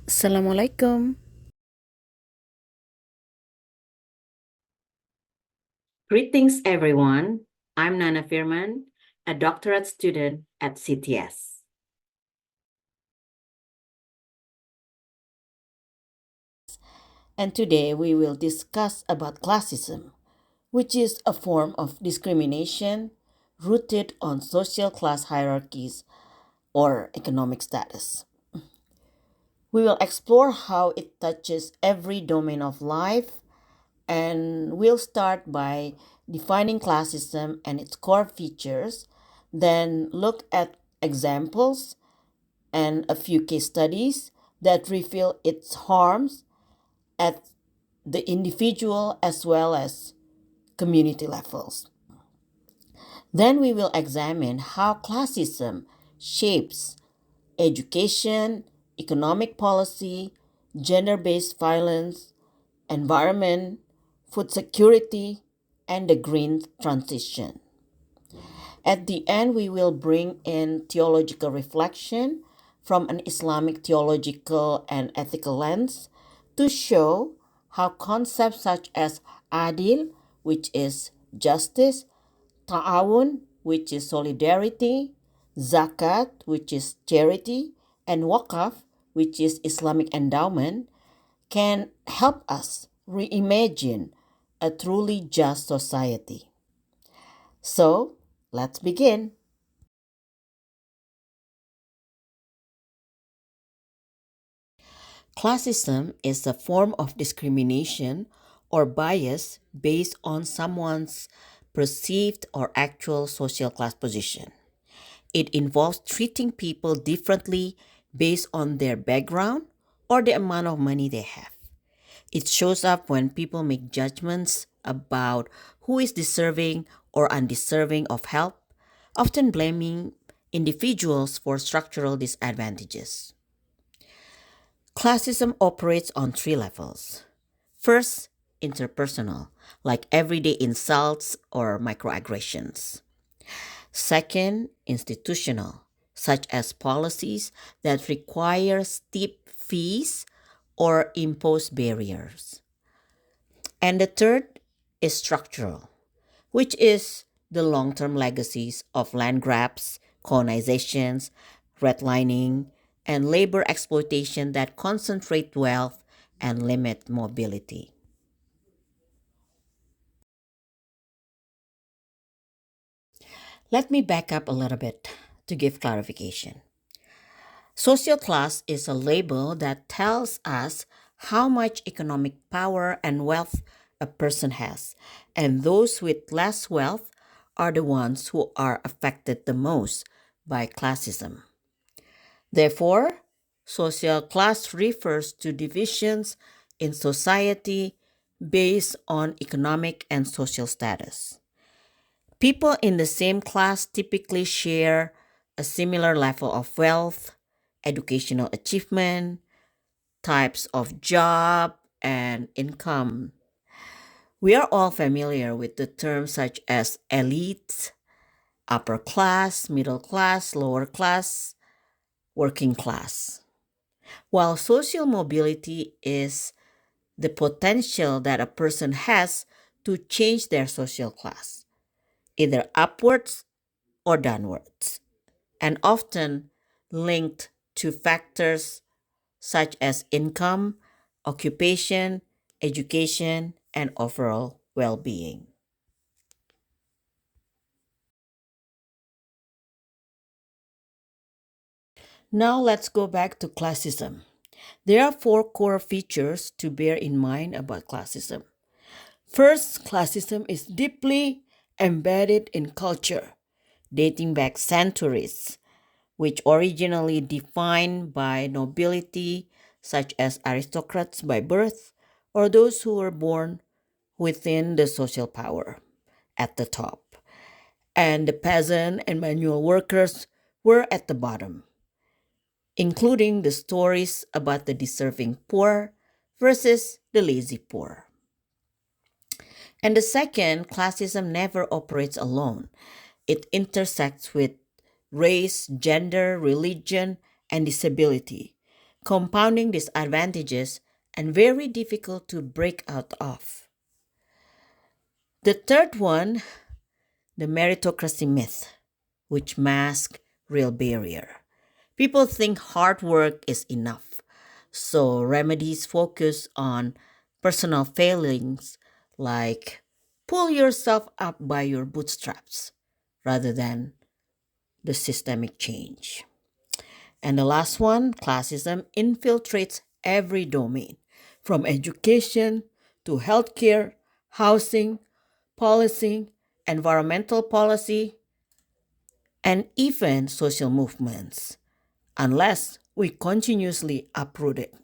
Assalamualaikum. Greetings, everyone. I'm Nana Firman, a doctorate student at CTS. And today we will discuss about classism, which is a form of discrimination rooted on social class hierarchies or economic status. We will explore how it touches every domain of life, and we'll start by defining classism and its core features, then look at examples and a few case studies that reveal its harms at the individual as well as community levels. Then we will examine how classism shapes education, economic policy, gender based violence, environment, food security, and the green transition. At the end, we will bring in theological reflection from an Islamic theological and ethical lens to show how concepts such as adil, which is justice, ta'awun, which is solidarity, zakat, which is charity, and waqaf, which is Islamic endowment, can help us reimagine a truly just society. So, let's begin. Classism is a form of discrimination or bias based on someone's perceived or actual social class position. It involves treating people differently based on their background or the amount of money they have. It shows up when people make judgments about who is deserving or undeserving of help, often blaming individuals for structural disadvantages. Classism operates on three levels. First, interpersonal, like everyday insults or microaggressions. Second, institutional, such as policies that require steep fees or impose barriers. And the third is structural, which is the long term legacies of land grabs, colonizations, redlining, and labor exploitation that concentrate wealth and limit mobility. Let me back up a little bit to give clarification. Social class is a label that tells us how much economic power and wealth a person has, and those with less wealth are the ones who are affected the most by classism. Therefore, social class refers to divisions in society based on economic and social status. People in the same class typically share a similar level of wealth, educational achievement, types of job, and income. We are all familiar with the terms such as elite, upper class, middle class, lower class, working class. While social mobility is the potential that a person has to change their social class, either upwards or downwards, and often linked to factors such as income, occupation, education, and overall well being. Now let's go back to classism. There are four core features to bear in mind about classism. First, classism is deeply embedded in culture, dating back centuries, which originally defined by nobility, such as aristocrats by birth, or those who were born within the social power at the top, and the peasant and manual workers were at the bottom, including the stories about the deserving poor versus the lazy poor. And the second, classism never operates alone. It intersects with race, gender, religion, and disability, compounding disadvantages and very difficult to break out of. The third one, the meritocracy myth, which masks real barrier. People think hard work is enough, so remedies focus on personal failings like pull yourself up by your bootstraps rather than the systemic change. And the last one, classism infiltrates every domain, from education to healthcare, housing, policing, environmental policy, and even social movements, unless we continuously uproot it.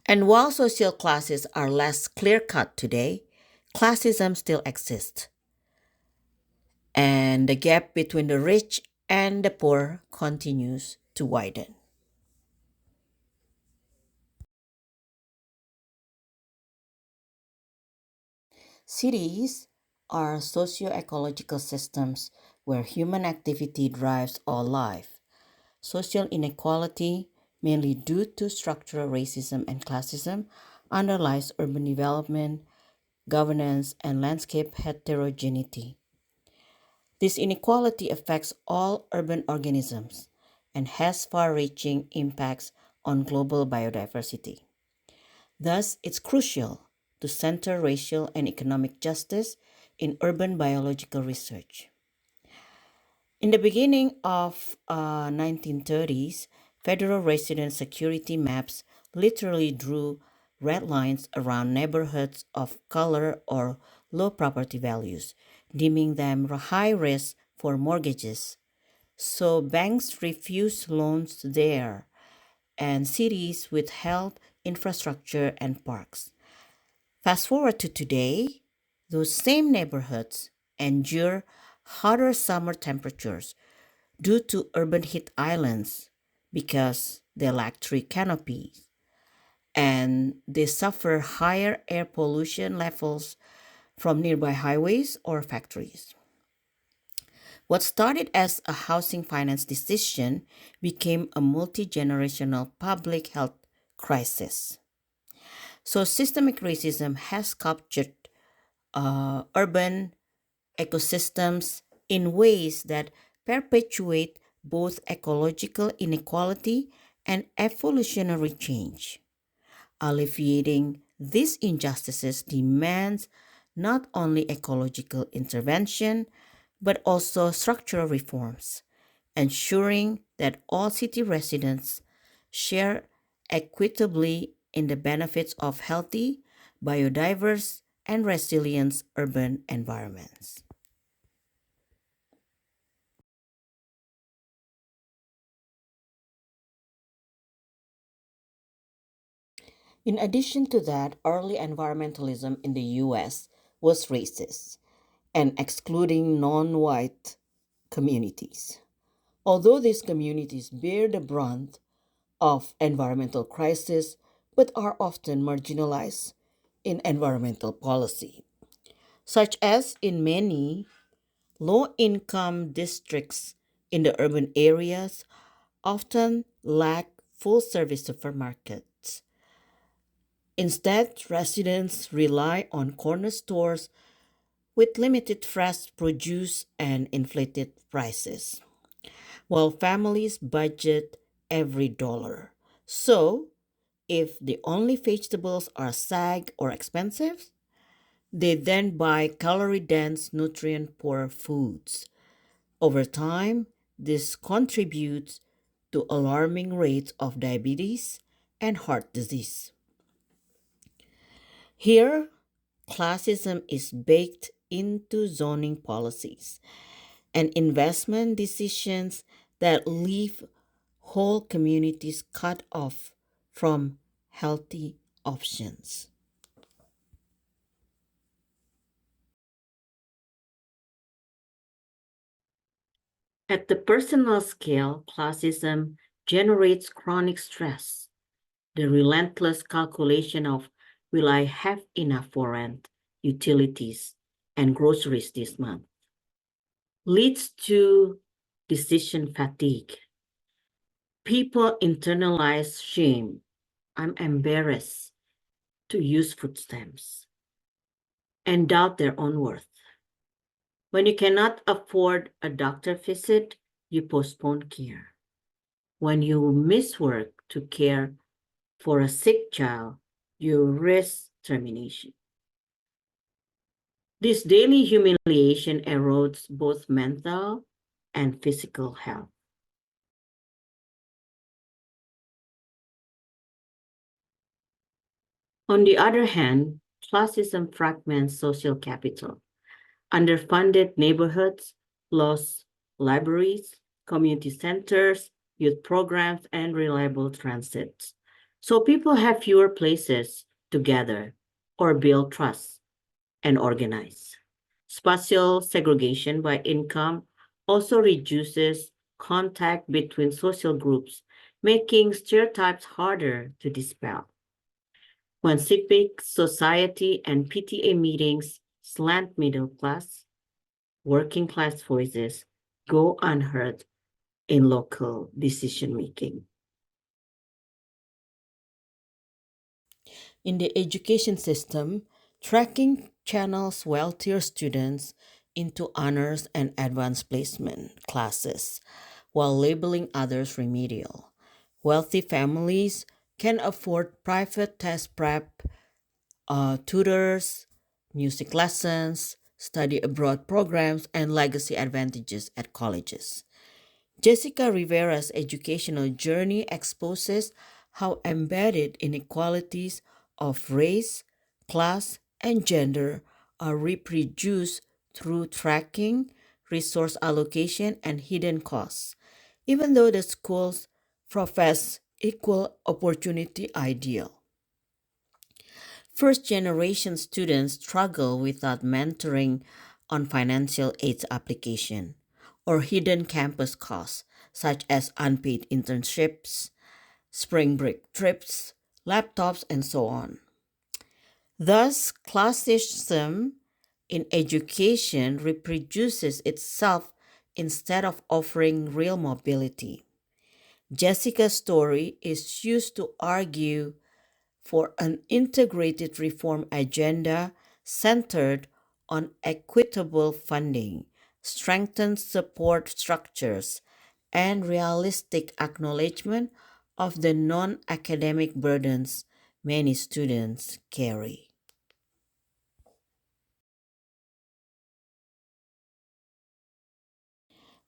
And while social classes are less clear cut today, classism still exists. And the gap between the rich and the poor continues to widen. Cities are socio-ecological systems where human activity drives all life. Social inequality, mainly due to structural racism and classism, underlies urban development, governance, and landscape heterogeneity. This inequality affects all urban organisms and has far reaching impacts on global biodiversity. Thus, it's crucial to center racial and economic justice in urban biological research. In the beginning of 1930s, federal resident security maps literally drew red lines around neighborhoods of color or low property values, deeming them high risk for mortgages. So banks refused loans there, and cities withheld infrastructure and parks. Fast forward to today, those same neighborhoods endure hotter summer temperatures due to urban heat islands because they lack tree canopies, and they suffer higher air pollution levels from nearby highways or factories. What started as a housing finance decision became a multi generational public health crisis. So, systemic racism has captured urban ecosystems in ways that perpetuate both ecological inequality and evolutionary change. Alleviating these injustices demands not only ecological intervention, but also structural reforms, ensuring that all city residents share equitably in the benefits of healthy, biodiverse, and resilient urban environments. In addition to that, early environmentalism in the US was racist and excluding non white communities. Although these communities bear the brunt of environmental crisis but are often marginalized in environmental policy, such as in many low income districts in the urban areas often lack full service supermarkets. Instead, residents rely on corner stores with limited fresh produce and inflated prices, while families budget every dollar. So, if the only vegetables are sag or expensive, they then buy calorie dense, nutrient poor foods. Over time, this contributes to alarming rates of diabetes and heart disease. Here, classism is baked into zoning policies and investment decisions that leave whole communities cut off from healthy options. At the personal scale, classism generates chronic stress. The relentless calculation of will I have enough for rent, utilities, and groceries this month leads to decision fatigue. People internalize shame. I'm embarrassed to use food stamps and doubt their own worth. When you cannot afford a doctor visit, you postpone care. When you miss work to care for a sick child, you risk termination. This daily humiliation erodes both mental and physical health. On the other hand, classism fragments social capital. Underfunded neighborhoods lost libraries, community centers, youth programs, and reliable transit. So people have fewer places to gather or build trust and organize. Spatial segregation by income also reduces contact between social groups, making stereotypes harder to dispel. When civic society and PTA meetings slant middle class, working class voices go unheard in local decision making. In the education system, tracking channels wealthier students into honors and advanced placement classes, while labeling others remedial. Wealthy families can afford private test prep, tutors, music lessons, study abroad programs, and legacy advantages at colleges. Jessica Rivera's educational journey exposes how embedded inequalities of race, class, and gender are reproduced through tracking, resource allocation, and hidden costs, even though the schools profess equal opportunity ideal. First generation students struggle without mentoring on financial aid application or hidden campus costs such as unpaid internships, spring break trips, laptops, and so on. Thus, classism in education reproduces itself instead of offering real mobility. Jessica's story is used to argue for an integrated reform agenda centered on equitable funding, strengthened support structures, and realistic acknowledgement of the non academic burdens many students carry.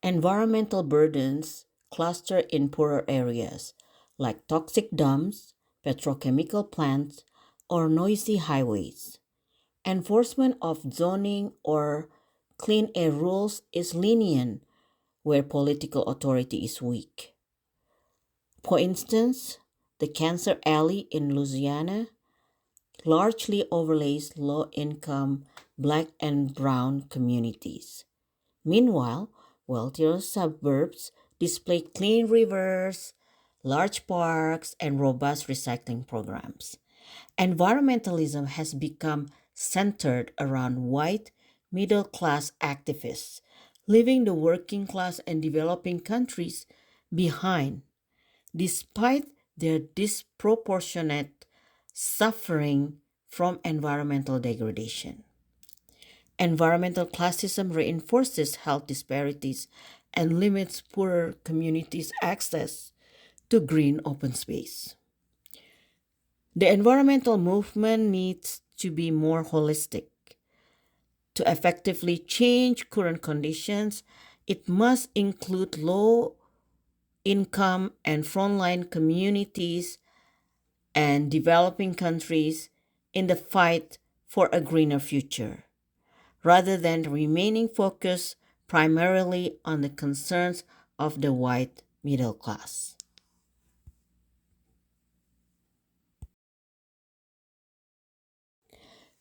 Environmental burdens cluster in poorer areas like toxic dumps, petrochemical plants, or noisy highways. Enforcement of zoning or clean air rules is lenient where political authority is weak. For instance, the Cancer Alley in Louisiana largely overlays low income black and brown communities. Meanwhile, wealthier suburbs display clean rivers, large parks, and robust recycling programs. Environmentalism has become centered around white, middle class activists, leaving the working class and developing countries behind, despite their disproportionate suffering from environmental degradation. Environmental classism reinforces health disparities and limits poorer communities' access to green open space. The environmental movement needs to be more holistic. To effectively change current conditions, it must include low income and frontline communities and developing countries in the fight for a greener future, rather than remaining focused primarily on the concerns of the white middle class.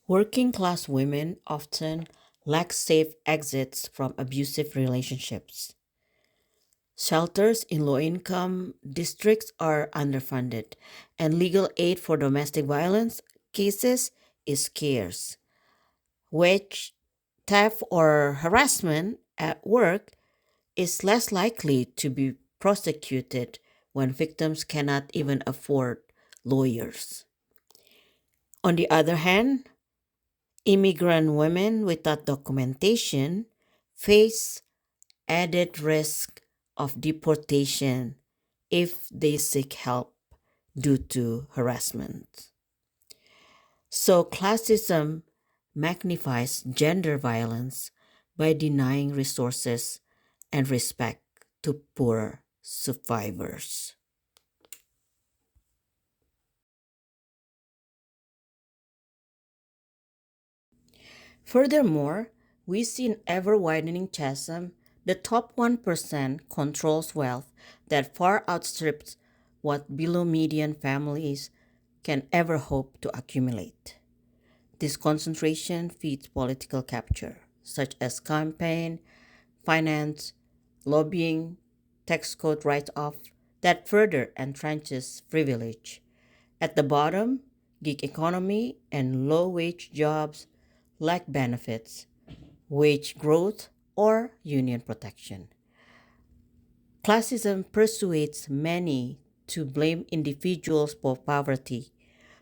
Working class women often lack safe exits from abusive relationships. Shelters in low income districts are underfunded, and legal aid for domestic violence cases is scarce. Wage theft or harassment at work is less likely to be prosecuted when victims cannot even afford lawyers. On the other hand, immigrant women without documentation face added risk of deportation if they seek help due to harassment. So, classism magnifies gender violence by denying resources and respect to poor survivors. Furthermore, we see an ever widening chasm. The top 1% controls wealth that far outstrips what below median families can ever hope to accumulate. This concentration feeds political capture, such as campaign, finance, lobbying, tax code write off, that further entrenches privilege. At the bottom, gig economy and low wage jobs lack benefits, wage growth, or union protection. Classism persuades many to blame individuals for poverty,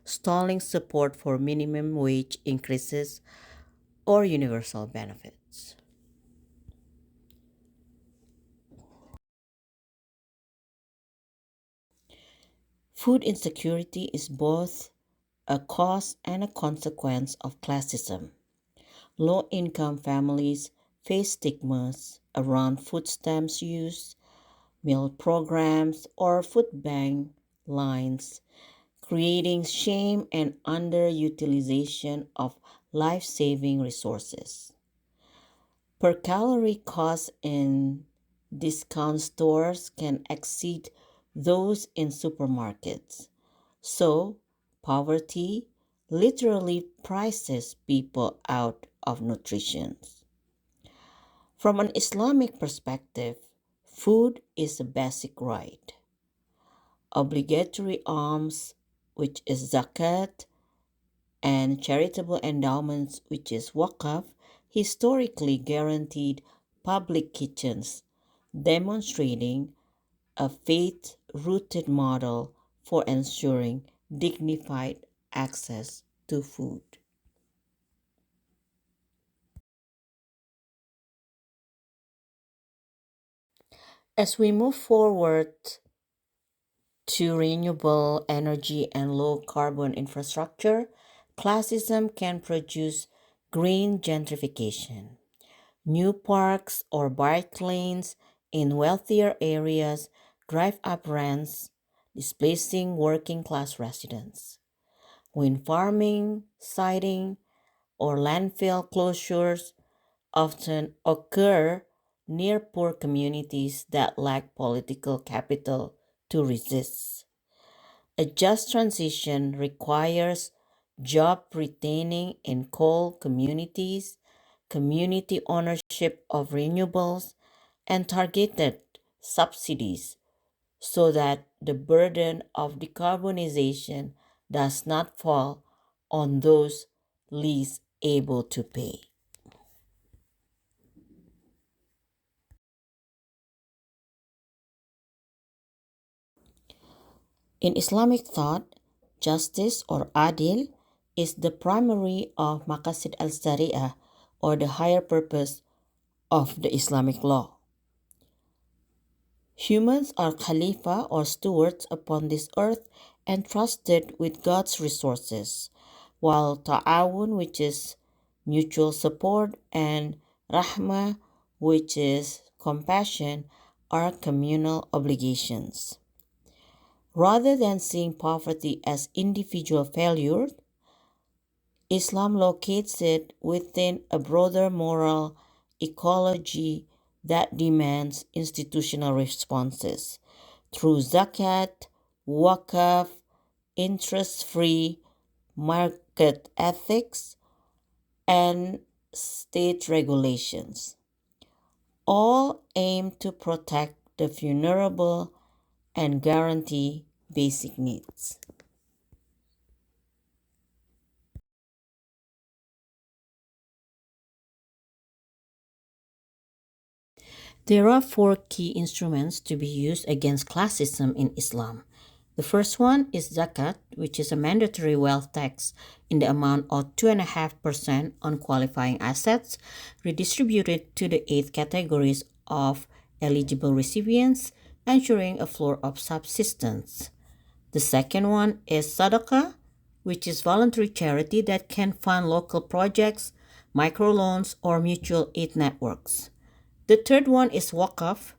stalling support for minimum wage increases or universal benefits. Food insecurity is both a cause and a consequence of classism. Low income families face stigmas around food stamps use, meal programs, or food bank lines, creating shame and underutilization of life saving resources. Per calorie costs in discount stores can exceed those in supermarkets. So, poverty literally prices people out of nutrition. From an Islamic perspective, food is a basic right. Obligatory alms, which is zakat, and charitable endowments, which is waqf, historically guaranteed public kitchens, demonstrating a faith rooted model for ensuring dignified access to food. As we move forward to renewable energy and low carbon infrastructure, classism can produce green gentrification. New parks or bike lanes in wealthier areas drive up rents, displacing working class residents. Wind farming, siting, or landfill closures often occur near poor communities that lack political capital to resist. A just transition requires job retaining in coal communities, community ownership of renewables, and targeted subsidies so that the burden of decarbonization does not fall on those least able to pay. In Islamic thought, justice or adil is the primary of maqasid al-sharia or the higher purpose of the Islamic law. Humans are khalifa or stewards upon this earth entrusted with God's resources, while ta'awun, which is mutual support, and rahmah, which is compassion, are communal obligations. Rather than seeing poverty as individual failure, Islam locates it within a broader moral ecology that demands institutional responses through zakat, wakaf, interest free market ethics, and state regulations, all aim to protect the vulnerable and guarantee basic needs. There are four key instruments to be used against classism in Islam. The first one is zakat, which is a mandatory wealth tax in the amount of 2.5% on qualifying assets, redistributed to the eight categories of eligible recipients, ensuring a floor of subsistence. The second one is sadaqah, which is voluntary charity that can fund local projects, microloans, or mutual aid networks. The third one is waqf,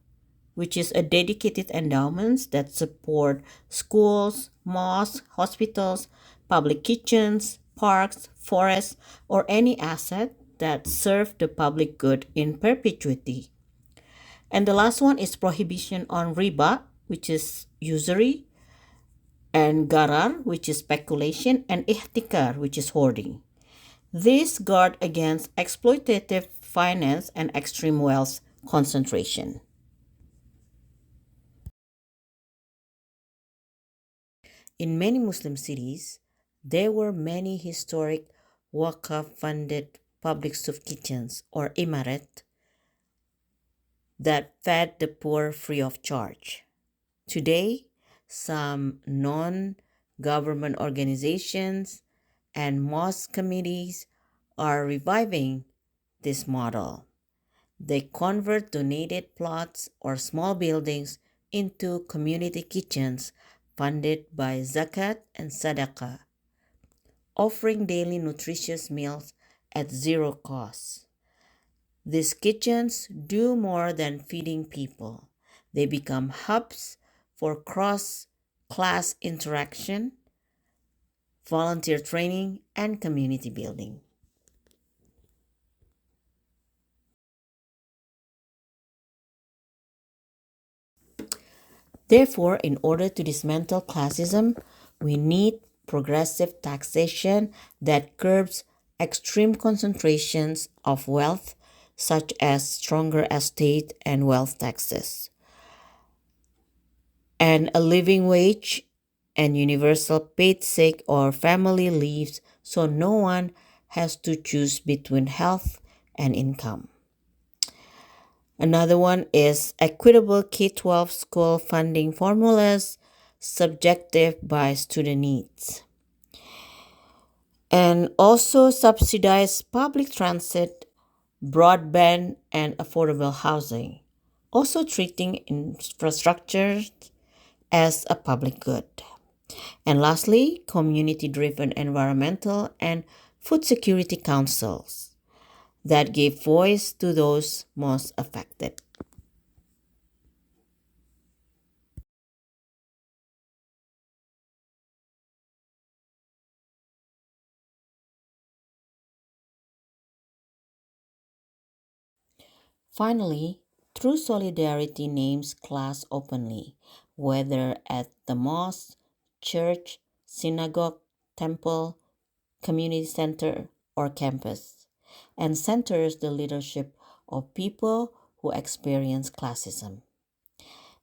which is a dedicated endowments that support schools, mosques, hospitals, public kitchens, parks, forests, or any asset that serve the public good in perpetuity. And the last one is prohibition on riba, which is usury, and garar, which is speculation, and ihtikar, which is hoarding. These guard against exploitative finance and extreme wealth concentration. In many Muslim cities, there were many historic Waqf funded public soup kitchens or imaret that fed the poor free of charge. Today, some non government organizations and mosque committees are reviving this model. They convert donated plots or small buildings into community kitchens funded by zakat and sadaqah, offering daily nutritious meals at zero cost. These kitchens do more than feeding people. They become hubs for cross class interaction, volunteer training, and community building. Therefore, in order to dismantle classism, we need progressive taxation that curbs extreme concentrations of wealth, such as stronger estate and wealth taxes, and a living wage and universal paid sick or family leaves so no one has to choose between health and income. Another one is equitable K 12 school funding formulas, subjective by student needs. And also subsidize public transit, broadband, and affordable housing. Also treating infrastructure as a public good. And lastly, community driven environmental and food security councils that give voice to those most affected. Finally, true solidarity names class openly, whether at the mosque, church, synagogue, temple, community center, or campus, and centers the leadership of people who experience classism.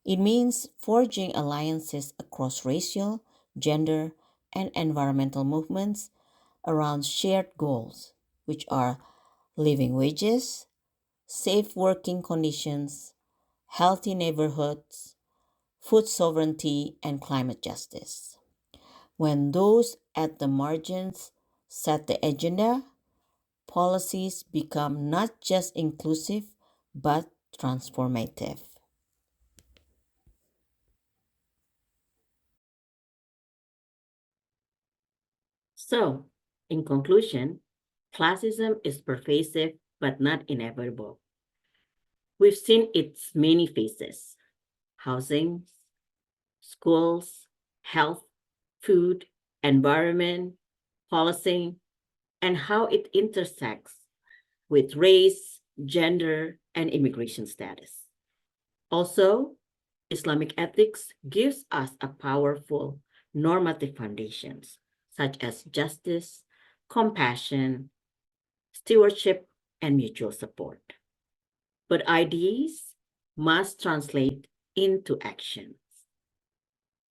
It means forging alliances across racial, gender, and environmental movements around shared goals, which are living wages, safe working conditions, healthy neighborhoods, food sovereignty, and climate justice. When those at the margins set the agenda, policies become not just inclusive but transformative. So, in conclusion, classism is pervasive but not inevitable. We've seen its many faces: housing, schools, health, food, environment, policing, and how it intersects with race, gender, and immigration status. Also, Islamic ethics gives us a powerful normative foundations such as justice, compassion, stewardship, and mutual support. But ideas must translate into action.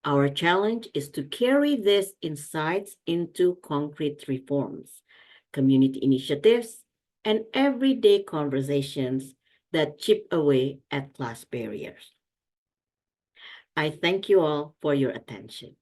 Our challenge is to carry these insights into concrete reforms, community initiatives, and everyday conversations that chip away at class barriers. I thank you all for your attention.